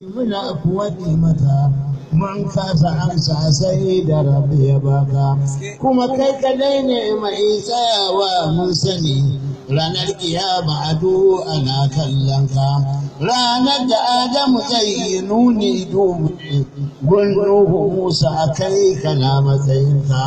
Muna kuwaɗi mata mun kasa amsa sai da rabi ya baka, kuma kai kadai ne mai tsayawa mun sani. Ranar kiyama ado ana kallon ka, ranar da Adamu zai yi nuni dubu gun Nuhu Musa a kai kana matsayinka.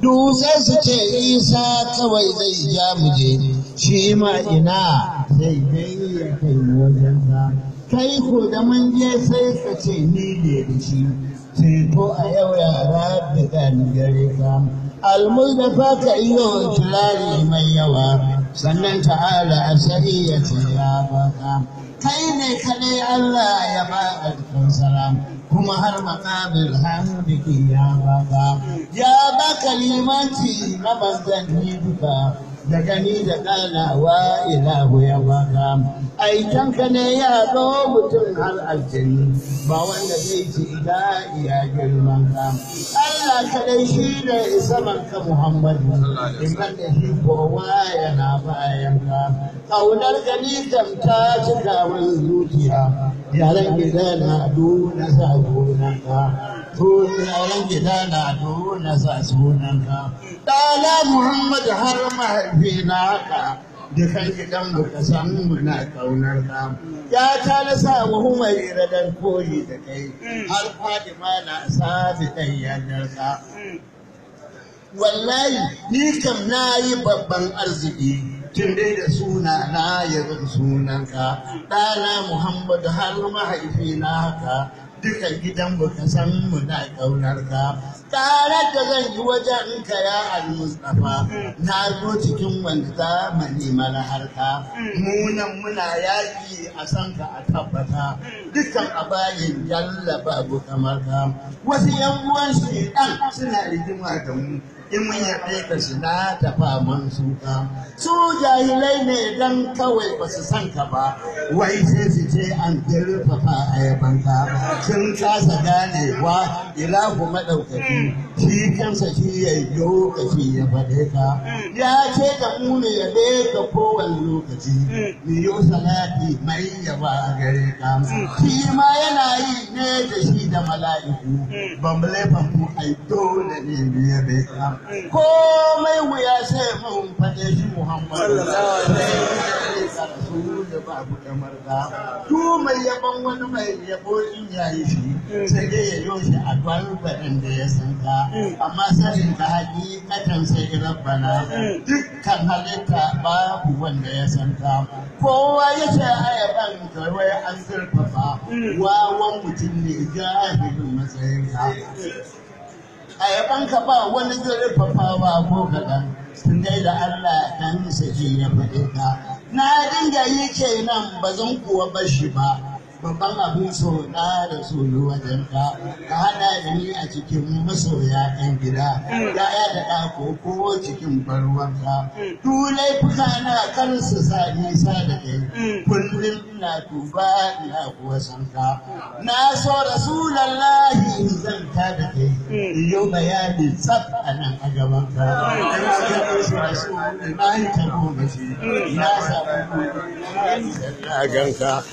Dutse su ce Isa kawai zai ja mu je, shi ma ina sai dai ya kai wajenka. Kai ko da mun je sai ka ce ni ne da shi, ceto a yau yara da gani gare ka. Almuzdafa ka iyo turare mai yawa, sannan ta'ala a sai ya ce ya baka. Kai ne kadai Allah ya ba alkan salam, kuma har makamin hamdiki ya baka. Ya baka limanci na manzanni duka, da gani da ƙanawa ilahu ya baka. Aikanka ne ya zo mutum har aljani, ba wanda zai ci da iya girman ka. Allah kadai shi ne saman ka Muhammadu, in da shi kowa yana bayan ka. Ƙaunar gani ta cika min zuciya, yaran gida na duna sa sunanka. Yaran gida na duna sa sunanka. Ɗana Muhammadu har mahaifi na haka, dukan gidan muka san muna kaunar ka. Ya ta na sa mu mai radar koyi da kai, har Fatima na sabi ɗan yanar ka. Wallahi ni kam na yi babban arziki, tun dai da suna na yanzu sunanka. Ɗana Muhammadu har mahaifi na haka, dukan gidan muka san muna kaunar ka. Ƙarar da zan yi wajen ka ya Al-Mustapha, na zo cikin wani zamani mara harka. Munan muna yaƙi a san ka a tabbata, dukkan abayin jalla babu kamar ka. Wasu yan uwan shedan suna rigima da mu, in mun yaɗe ka suna tafa man suka. Su jahilai ne dan kawai ba su san ka ba, wai sai su ce an zurfafa a yabanka. Sun kasa ganewa ilahu maɗaukaki, shi kansa shi ya yi lokaci ya faɗe ka. Ya ce da mu ne ya ka kowane lokaci, mu yi salati mai yaba a gare ka. Shi ma yana yi ne da shi da mala'iku, ba mu laifin mu ai dole ne mu yabe ka. Komai wuya sai mun faɗe shi Muhammadu, da babu kamar ka. Du mai yaban wani mai yabo in yayi shi, sai dai ya yo shi a gwargwadon da ya san ka. Amma sanin ka hakikatan sai rabbana, dukkan halitta babu wanda ya san ka. Kowa ya ce ayaban ka wai an zurfafa, wawan mutum ne jahilin matsayin ka. Ayabanka ba wani zurfafawa ko kaɗan, tun dai da Allah ɗan saki ya faɗe ka. Na dinga yi kenan ba zan kuwa bashi ba, babban abin so na da soyo wajen ka. Ka haɗa da ni a cikin masoya ɗan gida, ya'ya da ɗako ko cikin barwanka. Du laifuka na kar su sa nisa da kai, kullum ina tuba ina kuwa san ka. Na so Rasulallahi zan ta da kai, yau bayani tsaf a nan a gaban ka. Ina ganin su Rasulallahi ta goma shi, na samu ganka.